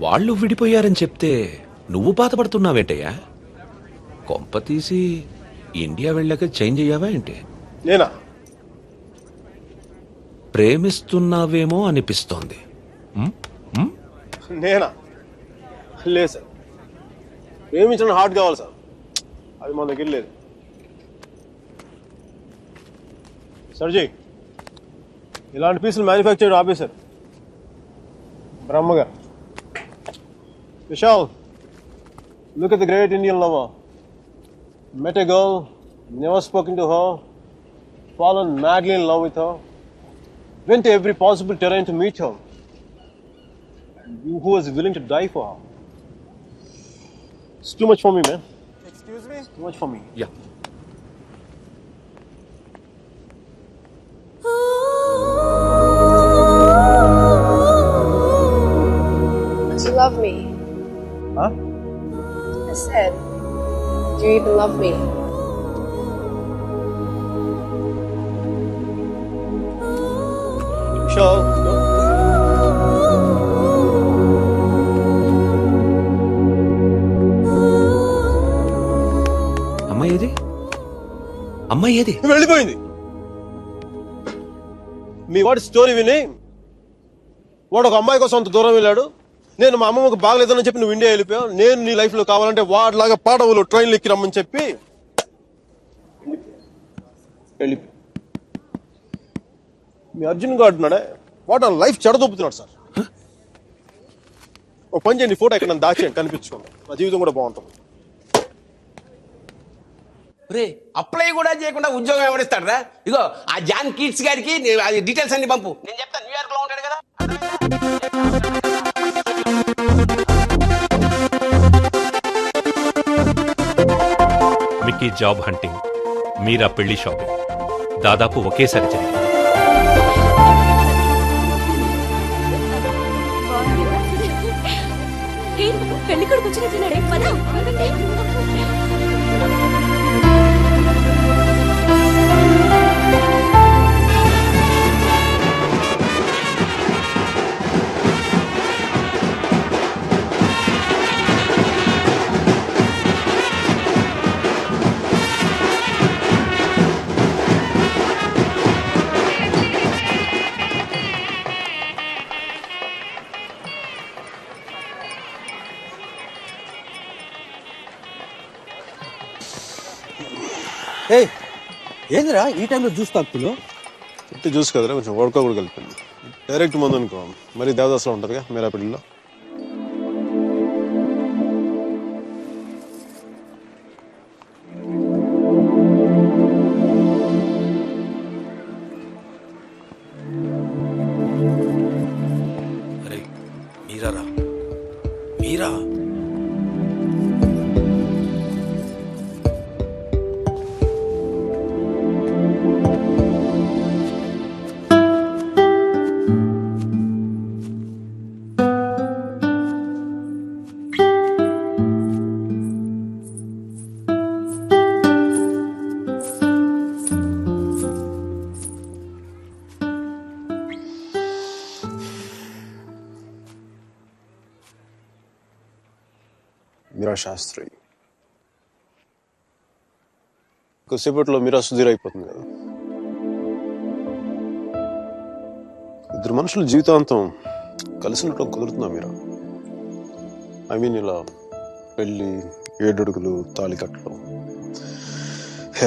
వాళ్ళు విడిపోయారని చెప్తే నువ్వు బాధపడుతున్నావేంటయ్యా? కొంప తీసి ఇండియా వెళ్ళాక చేంజ్ అయ్యావా ఏంటి? నేనా? ప్రేమిస్తున్నావేమో అనిపిస్తోంది. నేనా? లేదు సార్, ప్రేమించడం హార్ట్ కావాలి సార్, అది మన దగ్గర లేదు. సర్జీ, ఇలాంటి పీసులు మ్యానుఫ్యాక్చర్ ఆపేశారు బ్రహ్మగారు. Vishal, look at the great Indian lover. Met a girl, never spoken to her, fallen madly in love with her, went to every possible terrain to meet her, and you who was willing to die for her. It's too much for me, man. Excuse me? It's too much for me. Yeah. Do you love me? Huh? I said, do you even love me? Vishal, no. అమ్మాయి ఏది? వెళ్ళిపోయింది. మీ వాడి story విని వాడు ఒక అమ్మాయి కోసం అంత దూరం వెళ్ళాడు. నేను మా అమ్మమ్మకు బాగలేదని చెప్పి నువ్వు ఇండియా వెళ్ళిపోయావు. నేను నీ లైఫ్ లో కావాలంటే వాడిలాగా పాడవులు ట్రైన్లు ఎక్కి రమ్మని చెప్పి వెళ్ళిపోయి మీ అర్జున్ గారు ఉన్నాడే, వాడు లైఫ్ చెడదొప్పుతున్నాడు సార్. ఒక పని చేయండి, ఫోటో ఎక్కడ నన్ను దాచేయండి, కనిపించుకోండి, నా జీవితం కూడా బాగుంటుంది. రే అప్లై కూడా చేయకుండా ఉద్యోగం ఎవరిస్తాడు రా? ఇగో ఆ జాన్ కిడ్స్ గారికి అది డీటెయిల్స్ అన్ని పంపు, నేను చెప్తాను. న్యూయార్క్ లో ఉంటాడు కదా. మిక్కీ జాబ్ హంటింగ్, మీరా పెళ్లి షాపింగ్ దాదాపు ఒకేసారి జరిగింది. పెళ్లి కొడుకు వచ్చినట్టున్నాడే, పద. ఏందిరా ఈ టైంలో జ్యూస్ తాగుతున్నావు? చెట్టు జ్యూస్ కదరా, కొంచెం వడక కూడా కలిపింది. డైరెక్ట్ మందు అనుకో, మరి దేవదాసులో ఉంటుందిగా మీరా పెళ్లిలో. అరే మీరారా, మీరా. మీరా శాస్త్రి కొద్దిసేపట్లో మీరా సుధీర్ అయిపోతుంది కదా. ఇద్దరు మనుషుల జీవితాంతం కలిసి ఉండటం కుదురుతుందా మీరా? ఐ మీన్ ఇలా పెళ్ళి, 7 అడుగులు, తాళి కట్టడం,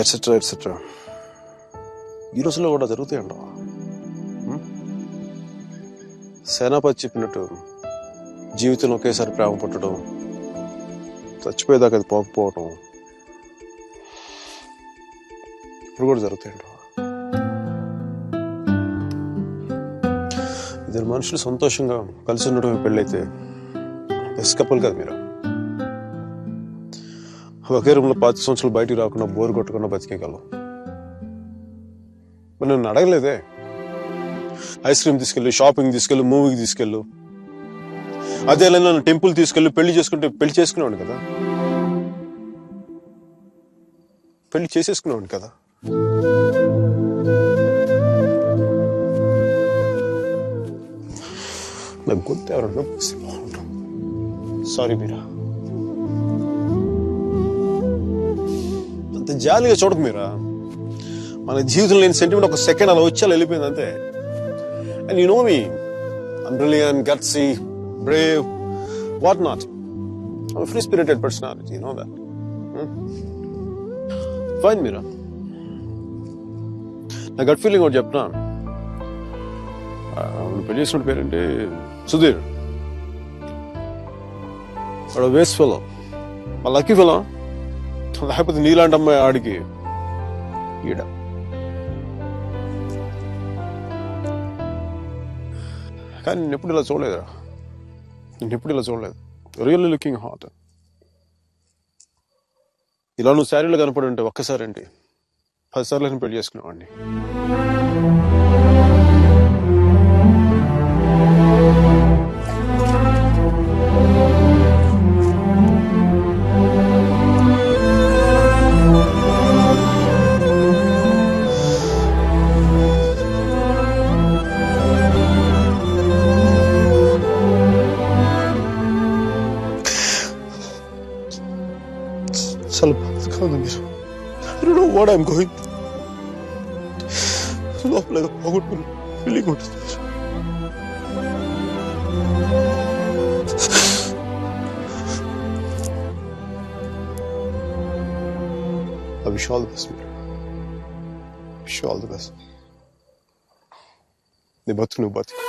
ఎట్సెట్రా ఎట్సెట్రా ఈ రోజుల్లో కూడా జరుగుతాయంట. సేనాపతి చెప్పినట్టు జీవితంలో ఒకేసారి ప్రేమ పుట్టడం, చచ్చిపోయేదాకా అది పోకపోవటం ఇప్పుడు కూడా జరుగుతాయంట. ఇద్దరు మనుషులు సంతోషంగా కలిసి ఉండడం పెళ్ళైతే బెస్ట్ కపుల్ కదా మీరు. ఒకే రూమ్లో 5 సంవత్సరాలు బయటికి రాకుండా బోర్ కొట్టకుండా బతికేయగలం. మరి నన్ను అడగలేదే, ఐస్ క్రీమ్ తీసుకెళ్ళు, షాపింగ్ తీసుకెళ్ళు, మూవీకి తీసుకెళ్ళు, అదే నన్ను టెంపుల్ తీసుకెళ్ళి పెళ్లి చేసుకుంటే పెళ్లి చేసుకునేవాడు కదా, పెళ్లి చేసేసుకునేవాడు కదా. నాకు గొంతు ఎవరన్నా బాగుంటాం. సారీ మీరా. అంత జాలిగా చూడకు మీరా. మన జీవితంలో లేని సెంటిమెంట్ ఒక సెకండ్ అలా వచ్చి అలా వెళ్ళిపోయింది అంతే. And you know me, I'm brilliant, gutsy, Brave, what not. I'm a free-spirited personality, you know that. Fine, Mira. నా గట్ ఫీలింగ్ ఒకటి చెప్తున్నా. పెళ్లి చేసిన పేరేంటి? సుధీర్. వాడు వేస్ట్ ఫెలో, మా లక్కీ ఫెలో. లేకపోతే నీలాంటి అమ్మాయి ఆడికి ఈడ. కానీ నేను ఎప్పుడు ఇలా చూడలేదురా. Really looking hot. ఇలా నువ్వు శారీలో కనపడి ఉంటే ఒక్కసారి ఏంటి 10 సార్లు నేను పెళ్లి చేసుకునేవాడిని. చాలా బాధగా ఉంది మీరు. I don't know what I'm going through. లోపల ఏదో పోగొట్టుకున్న ఫీలింగ్ ఉంటుంది. I wish you all the best, Mira. Wish you all the best. నీ బతుకు నువ్వు బతుకు.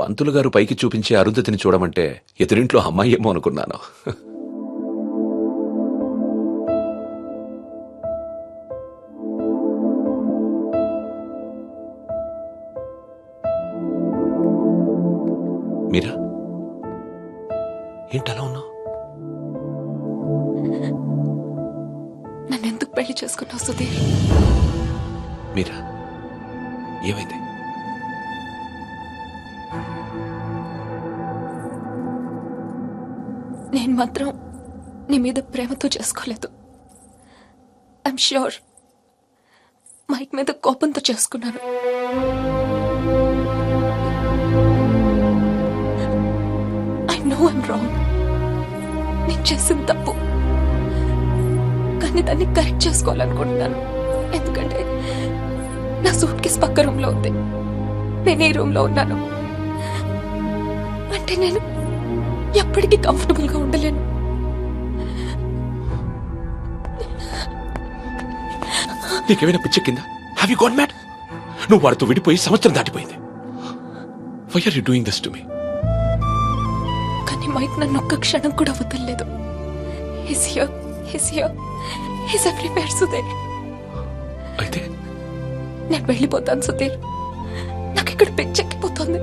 పంతులు గారు పైకి చూపించే అరుంధతిని చూడమంటే ఎదురింట్లో అమ్మాయి ఏమో అనుకున్నాను. మీరా ఏంటలా ఉన్నావు? నన్నెందుకు పెళ్లి చేసుకున్నావు సుధీర్? మీరా ఏమైంది? నేను మాత్రం నీ మీద ప్రేమతో చేసుకోలేదు. ఐఎమ్ ష్యూర్ మైక్ మీద కోపంతో చేసుకున్నాను. I know I'm wrong. నేను చేసిన తప్పు, కానీ దాన్ని కరెక్ట్ చేసుకోవాలనుకుంటున్నాను. ఎందుకంటే నా సూట్ కేసు పక్క రూమ్ లో ఉంది, నేను ఈ రూమ్ లో ఉన్నాను. అంటే నేను ఎప్పటికీ కంఫర్టబుల్ గా ఉండలేను. నీకేమైనా పిచ్చెక్కిందా? Have you got mad? నువ్వు వాడితో విడిపోయి సంవత్సరం దాటిపోయింది. Why are you doing this to me? కానీ మైక్ నన్ను ఒక్క క్షణం కూడా వదలలేదు. He's here. He's everywhere, Sudheer. అయితే నేను వెళ్ళిపోతాను సుధీర్. నాకు ఇక్కడ పిచ్చెక్కిపోతుంది.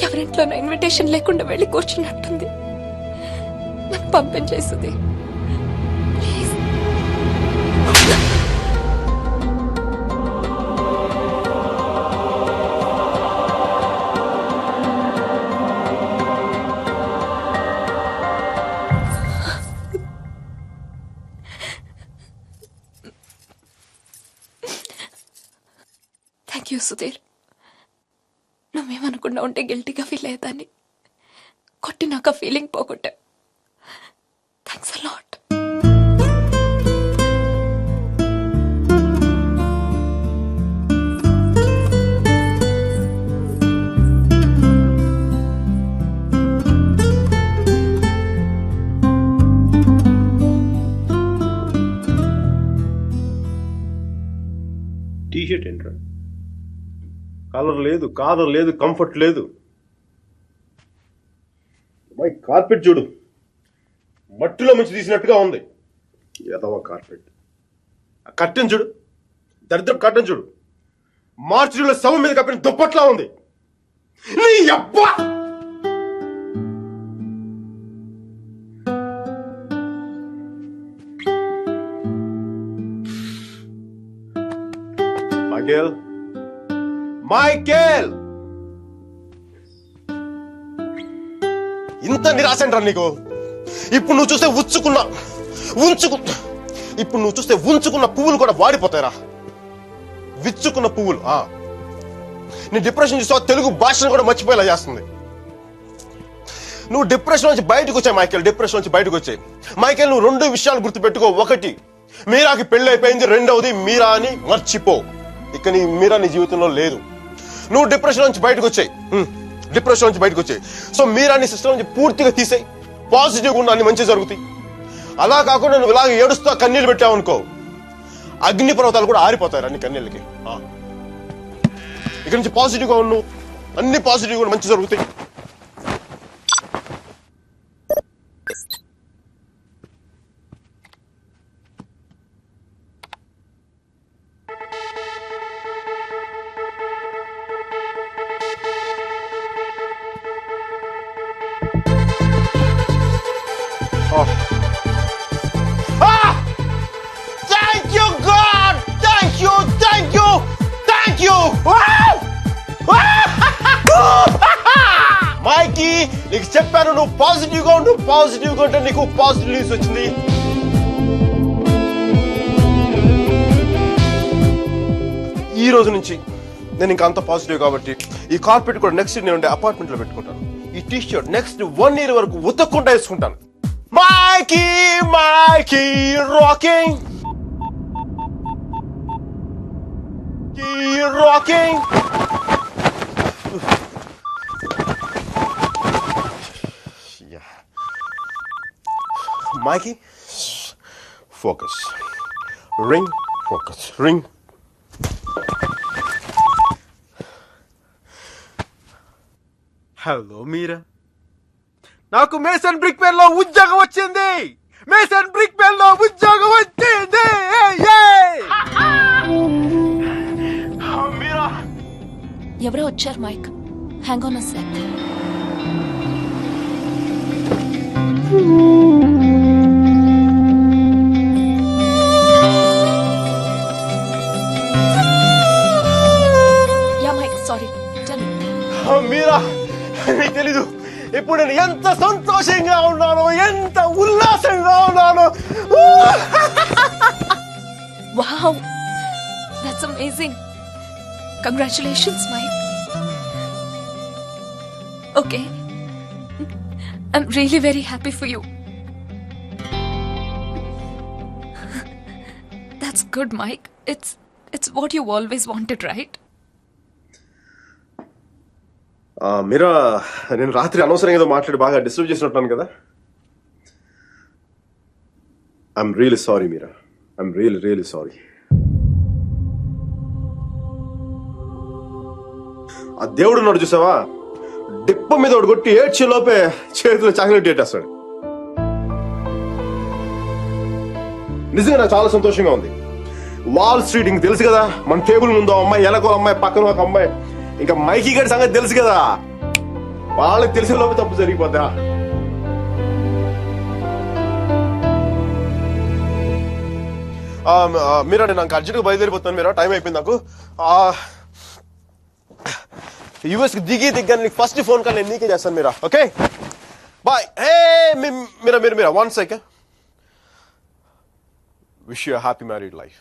ఎవరింట్లోనో ఇన్విటేషన్ లేకుండా వెళ్ళి కూర్చున్నట్టుంది. నన్ను పంపించేయి Sudheer, please. Thank you Sudheer. నువ్వేమనుకుండా ఉంటే గిల్టీగా ఫీల్ అయ్యేదాన్ని. కొట్టినాక ఫీలింగ్ పోగొట్టా. Thanks a lot. బడ్జెట్ ఏంట్రా? కలర్ లేదు, కాదర్ లేదు, కంఫర్ట్ లేదు. మై కార్పెట్ చూడు, మట్టిలో ముంచి తీసినట్టుగా ఉంది. ఎదవ కార్పెట్. ఆ కట్టెన్ చూడు, దరిద్రం కట్టెన్ చూడు, మార్చిలో శవం మీద కప్పిన దుప్పట్లా ఉంది. నీ అబ్బా! మైకేల్, మైకేల్, ఇంత నిరాశ అంటారా నీకు? ఇప్పుడు నువ్వు చూస్తే ఉంచుకున్న పువ్వులు కూడా వాడిపోతాయిరా. విచ్చుకున్న పువ్వులు. నీ డిప్రెషన్ చూస్తే తెలుగు భాషను కూడా మర్చిపోయేలా చేస్తుంది. నువ్వు డిప్రెషన్ నుంచి బయటకు వచ్చాయి మైకేల్, డిప్రెషన్ నుంచి బయటకు వచ్చాయి మైకేల్. నువ్వు 2 విషయాలు గుర్తుపెట్టుకో. 1, మీరాకి పెళ్లి అయిపోయింది. 2వది, మీరా అని మర్చిపో. ఇక మీరా నీ జీవితంలో లేదు. నువ్వు డిప్రెషన్ నుంచి బయటకు వచ్చాయి. సో మీరా నీ సిస్టమ్ నుంచి పూర్తిగా తీసేయి. పాజిటివ్గా ఉన్న అన్ని మంచి జరుగుతాయి. అలా కాకుండా నువ్వు ఇలాగ ఏడుస్తూ కన్నీళ్ళు పెట్టావు అనుకో, అగ్ని పర్వతాలు కూడా ఆరిపోతాయి అన్ని కన్నీళ్ళకి. ఇక్కడ నుంచి పాజిటివ్గా ఉన్నావు, అన్ని పాజిటివ్ కూడా మంచి జరుగుతాయి. Thank you, God! Thank you! మైకీ, నీకు చెప్పాను నువ్వు పాజిటివ్గా ఉంటే నీకు పాజిటివ్ న్యూస్ వచ్చింది. ఈ రోజు నుంచి నేను ఇంకా అంత పాజిటివ్ కాబట్టి ఈ కార్పెట్ కూడా నెక్స్ట్ నేను ఉండే అపార్ట్మెంట్ లో పెట్టుకుంటాను. ఈ టీ షర్ట్ నెక్స్ట్ 1 year వరకు ఉతక్కుండా వేసుకుంటాను. Mikey, rocking, rocking. Mikey, focus. Ring, focus. Ring. Hello Meera, నాకు మేసన్ బ్రిక్ పెన్ లో ఉద్యోగం వచ్చింది. మీరా, ఎవరో వచ్చారు Mike. Hang on a sec. Ya Mike, sorry. Meera, నీకు తెలీదు ఇప్పుడు నేను ఎంత సంతోషంగా ఉన్నానో, ఎంత ఉల్లాసంగా ఉన్నానో. Wow, that's amazing. Congratulations Mike. Okay, I'm really very happy for you. That's good, Mike. It's what you always wanted, right? మీరా, నేను రాత్రి అనవసరంగా ఏదో మాట్లాడి బాగా డిస్టర్బ్ చేసినట్టున్నాను కదా. I'm really sorry Meera, I'm really sorry. ఆ దేవుడు ఉన్నాడు చూసావా, డిప్ప మీద ఒకటి కొట్టి ఏడ్చే లోపే చేతిలో చాక్లెట్ పెట్టేస్తాడు. నిజంగా నాకు చాలా సంతోషంగా ఉంది. వాల్ స్ట్రీట్ ఇంక తెలుసు కదా, మన టేబుల్ ముందు అమ్మాయి, ఎలకో అమ్మాయి, పక్కన ఒక అమ్మాయి, ఇంకా మైకీ గారి సంగతి తెలుసు కదా. వాళ్ళకి తెలిసే లోపే తప్పు జరిగిపోద్దా. మీరా, నేను నాకు అర్జెంట్గా బయలుదేరిపోతాను. మీరా, టైం అయిపోయింది నాకు. యూఎస్కి దిగ్గా నీకు ఫస్ట్ ఫోన్ కాల్ నేను నీకే చేస్తాను Meera. Okay, bye. Hey Meera, 1 second. Wish you happy married life.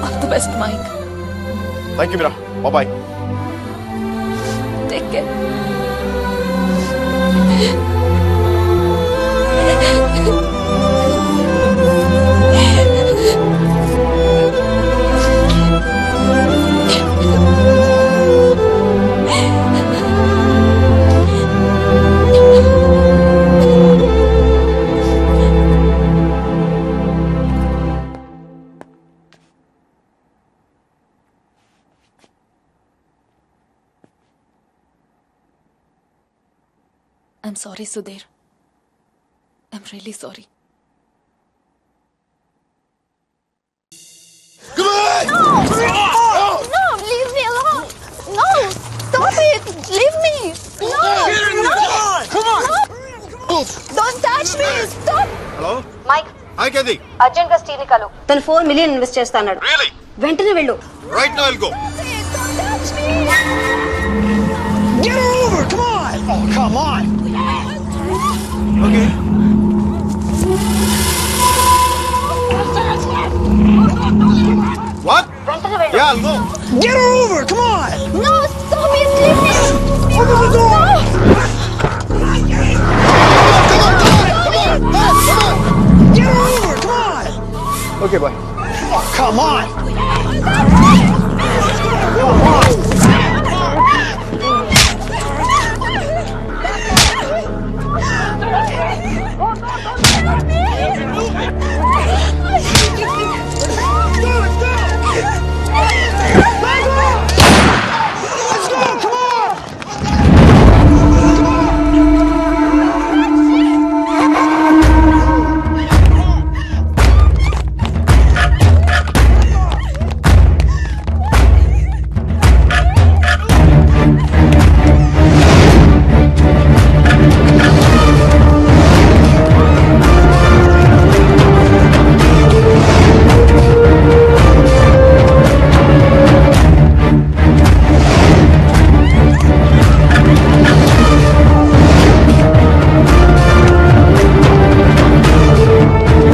All the best, Mike. Thank you Meera, bye. Take care. I'm sorry Sudheer. I'm really sorry. No, leave me alone. No, stop it. Leave me. No, no. Come on. No. Don't touch me. Stop. Hello Mike hi కేది urgent గా స్టీని కలు తను 4 million invest చేస్తాడు. Really వెంటనే వెళ్ళు. Right now will go Don't touch me. Get over! Come on! Oh, come on! Okay what వెంటనే వెళ్ళు. Yeah will go Get over! Come on! No, stop it. Leave me. Open the door! Get over! Come on! Okay boy Oh, come on!